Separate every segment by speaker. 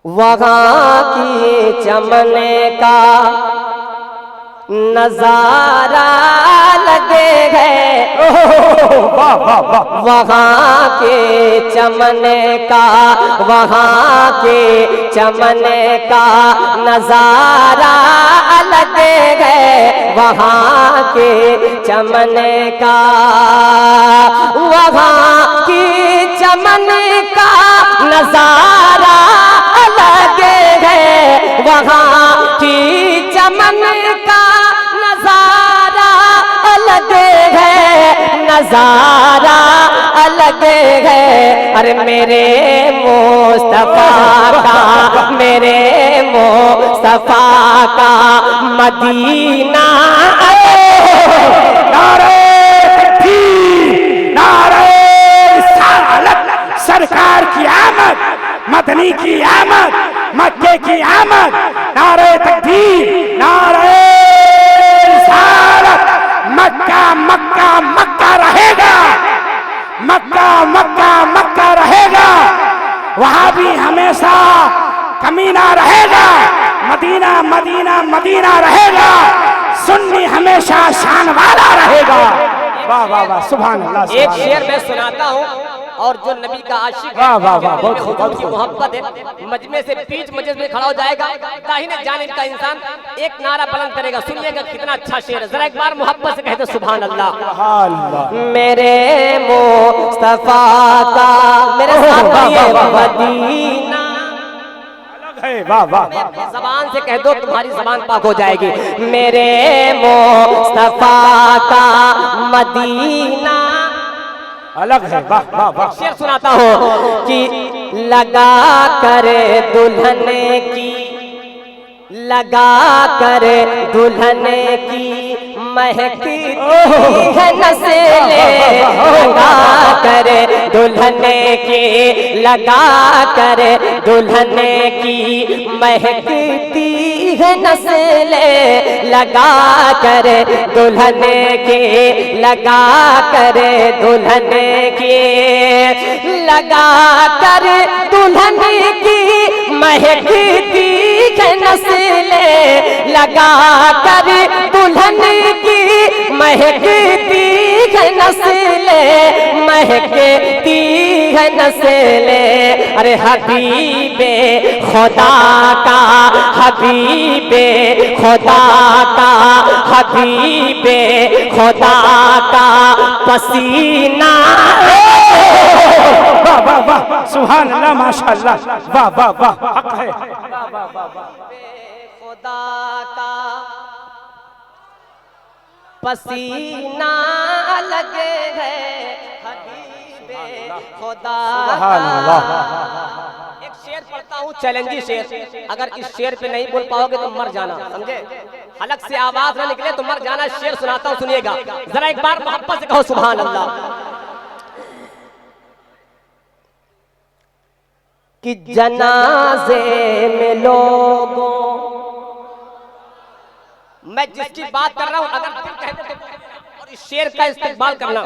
Speaker 1: वहाँ की चमन का नजारा लगे है, वहाँ के चमन का, वहाँ के चमन का नजारा अलग है, वहाँ के चमन का, वहाँ की चमन का नजारा अलग है, वहाँ की चमन का नजारा अलग है, नजारा अलग है। अरे मेरे मुस्तफा का, मेरे मुस्तफा का मदीना,
Speaker 2: नारे तकबीर, नारे रिसालत, सरकार की आमद, मदनी की आमद, मक्के की आमद, नारे तकबीर, नारे रिसालत। मक्का मक्का मक्का रहेगा, मक्का मक्का मक्का रहेगा, वहां भी हमेशा कमीना रहेगा, मदीना मदीना मदीना रहेगा, सुन्नी हमेशा शान वाला रहेगा। वाह वाह वाह, सुभान अल्लाह।
Speaker 1: एक शेर मैं सुनाता हूँ, और जो नबी का आशिक है,
Speaker 2: वाह वाह वाह, बहुत खूब, बहुत खूब।
Speaker 1: मोहब्बत है, मजमे से बीच मजलिस में खड़ा हो जाएगा, दाहिने जानिब का इंसान एक नारा बुलंद करेगा, सुनिएगा कितना अच्छा शेर है, जरा एक बार मोहब्बत से कहते सुभान अल्लाह। मेरे मुस्तफा का, मेरे मदीना,
Speaker 2: वाह वाह,
Speaker 1: अपनी जबान से कह दो, तुम्हारी जबान पाक हो जाएगी। मेरे मुस्तफा का मदीना
Speaker 2: अलग है। वाह वाह वाह,
Speaker 1: शेर सुनाता हूँ कि लगा कर दुल्हन की, लगा कर दुल्हन की महकती है नस्लें, लगा कर दुल्हन की, लगा कर दुल्हन की महकती है नस्लें, लगा कर दुल्हन की, लगा कर दुल्हन की, लगा कर दुल्हन की महकती है नस्लें, लगा कर दुल्हन की महकती है नस्लें, महकती है नस्लें। अरे हबीबे खुदा का, हबीबे खुदा का, हबीबे खुदा का पसीना,
Speaker 2: वाह वाह वाह, सुभान अल्लाह, माशाअल्लाह, वाह वाह वाह, हक है।
Speaker 1: खुदा का पसीना लगे है, हबीबे खुदा का। एक शेर पढ़ता हूँ, चैलेंजी शेर, अगर इस शेर पे नहीं बोल पाओगे तो मर जाना, समझे, हलक से आवाज ना निकले तो मर जाना। शेर सुनाता हूँ, सुनिएगा, जरा एक बार मोहब्बत से कहो सुभान अल्लाह। कि जनाजे में लोगों, मैं जिसकी बात कर रहा हूं अगर तुम कहते तो और इस शेर का इस्तेमाल करना,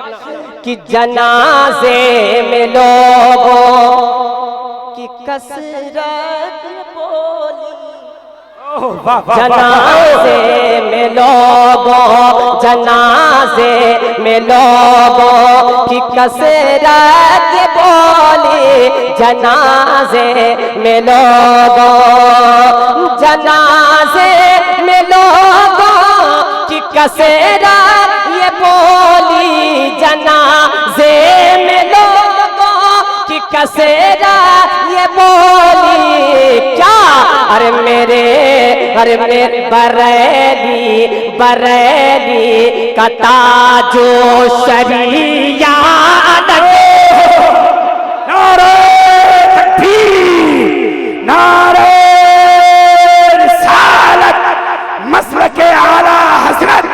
Speaker 1: कि जनाजे में लोगों की कसरत बोली, जनाजे में लोगों, जनाजे में लोगों की कसरत बोली, जनाजे में लोगों, जनाजे में लोगों की कसरत ये बोली, जनाजे में लोगों की कसरत ये बोली, क्या अरे मेरे, अरे मेरे बरेली, बरेली का ताजो शरिया,
Speaker 2: नारे तकबीर, नारे रिसालत, मसलके आला हज़रत,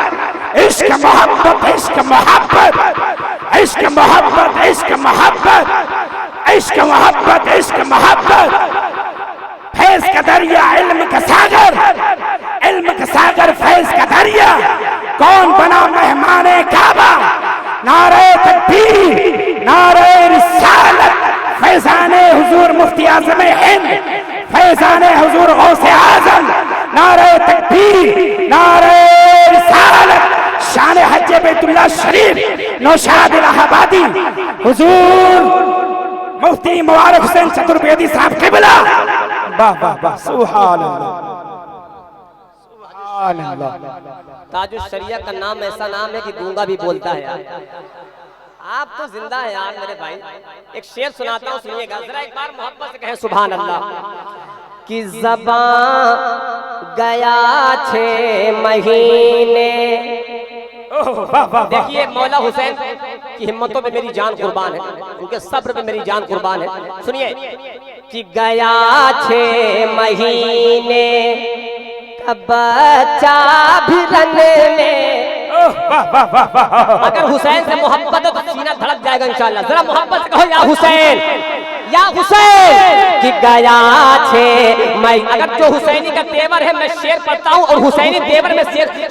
Speaker 2: इश्क मोहब्बत, इश्क मोहब्बत, इश्क मोहब्बत, इश्क मोहब्बत, इश्क मोहब्बत, इश्क मोहब्बत, फैज़ का दरिया, इल्म का सागर, इल्म का सागर, फैज़ का दरिया, कौन बना मेहमाने काबा। नारे तकबीर, नारे रिसालत, फैज़ाने हुजूर मुफ्ती मुफ्ती आज़म हिंद फैजान हुजूर गौसे आज़म, नारे तकबीर, नारे रिसालत, शान हज बैतुल्लाह शरीफ, नौशाद इलाहाबादी, हुजूर मुफ्ती मुबारक हुसैन चतुर्वेदी साहब क़िबला। वाह वाह वाह, सुभान अल्लाह, सुभान अल्लाह।
Speaker 1: ताजुल शरिया का नाम ऐसा नाम है कि गूंगा भी बोलता है यार। आप तो जिंदा है यार मेरे भाई। एक शेर सुनाता हूँ, सुनिएगा जरा एक बार मोहब्बत से कहें सुभान अल्लाह। कि ज़बां गया 6 महीने। देखिए मौला हुसैन की हिम्मतों पे मेरी जान कुर्बान है, उनके सब्र पे मेरी जान कुर्बान है। सुनिए कि गया 6 महीने का बच्चा भी रन में। अगर हुसैन से मोहब्बत हो तो सीना धड़क जाएगा इंशाअल्लाह। जरा मोहब्बत से कहो या हुसैन, या हुसैन। कि गया 6 मई। अगर जो हुसैनी का तेवर है मैं शेर पढ़ता हूँ और हुसैनी तेवर में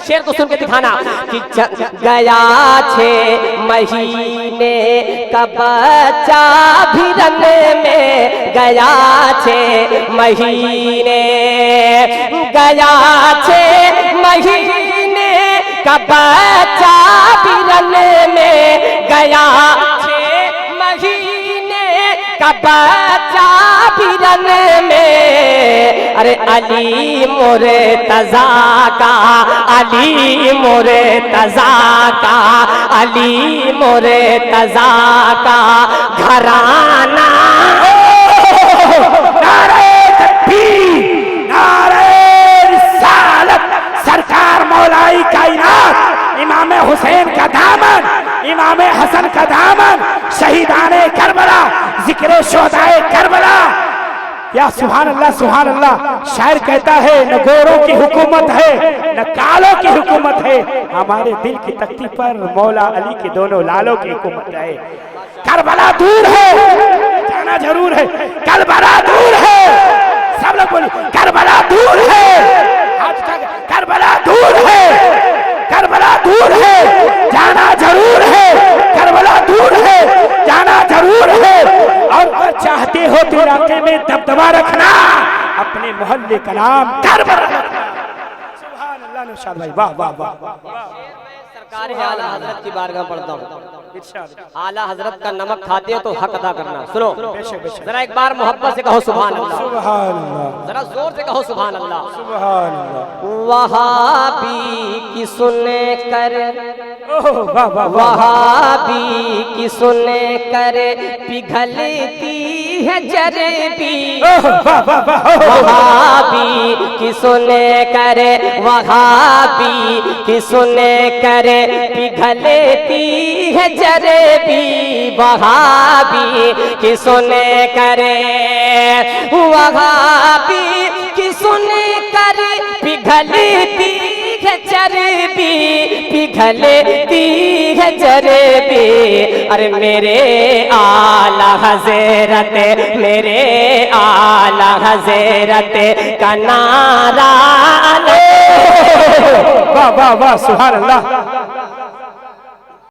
Speaker 1: शेर को सुन के दिखाना। कि गया 6 महीने का बच्चा भी रन में। गया 6 महीने, गया 6 महीने का बच्चा भी रन में। गया 6 महीने का बच्चा भी रन में। अरे अली मोरे तज़ा का, अली मोरे तज़ा का, अली मोरे तज़ा का घराना।
Speaker 2: नारे तकबीर, नारे रिसालत, सरकार मौलाई कायनात, इमाम हुसैन का दामन, इमाम हसन का दामन, शहीदाने करबला, जिक्र शोहदाए करबला। या सुभान अल्लाह, सुभान अल्लाह। शायर कहता है न गोरों की हुकूमत है न कालों की हुकूमत है, हमारे दिल की तख्ती पर मौला अली के दोनों लालों की हुकूमत है। करबला दूर है, जाना जरूर है। करबला दूर है, सब लोग बोलिए करबला दूर है। करबला दूर है, करबला दूर है, जाना जरूर है। करबला दूर है, जाना जरूर है। और अगर चाहते हो तो इलाके में दबदबा रखना, अपने मोहल्ले का नाम करबला रखना। सुभान अल्लाह। नौशाद भाई वाह वाह वाह।
Speaker 1: सरकार आला हजरत की बारगाह पढ़ता हूँ। आला हजरत का नमक खाते हो तो हक अदा करना। सुनो जरा एक बार मोहब्बत से कहो सुभान अल्लाह,
Speaker 2: सुभान अल्लाह,
Speaker 1: जरा जोर से कहो सुभान अल्लाह।
Speaker 2: सुभान अल्लाह।
Speaker 1: वहाबी की सुने कर,
Speaker 2: वाह वाह,
Speaker 1: वहाबी की सुने कर पिघलती है जरेबी। वहाबी की सुने कर, वहाबी की सुने कर पिघलती है जरेबी। वहाबी की सुने करे, वहाबी की सुने कर पिघलती है चरबी, पिघलती है चरबी। अरे मेरे आला हज़रत, मेरे आला हज़रत का नारा ले।
Speaker 2: वाह वाह वाह, सुभान अल्लाह।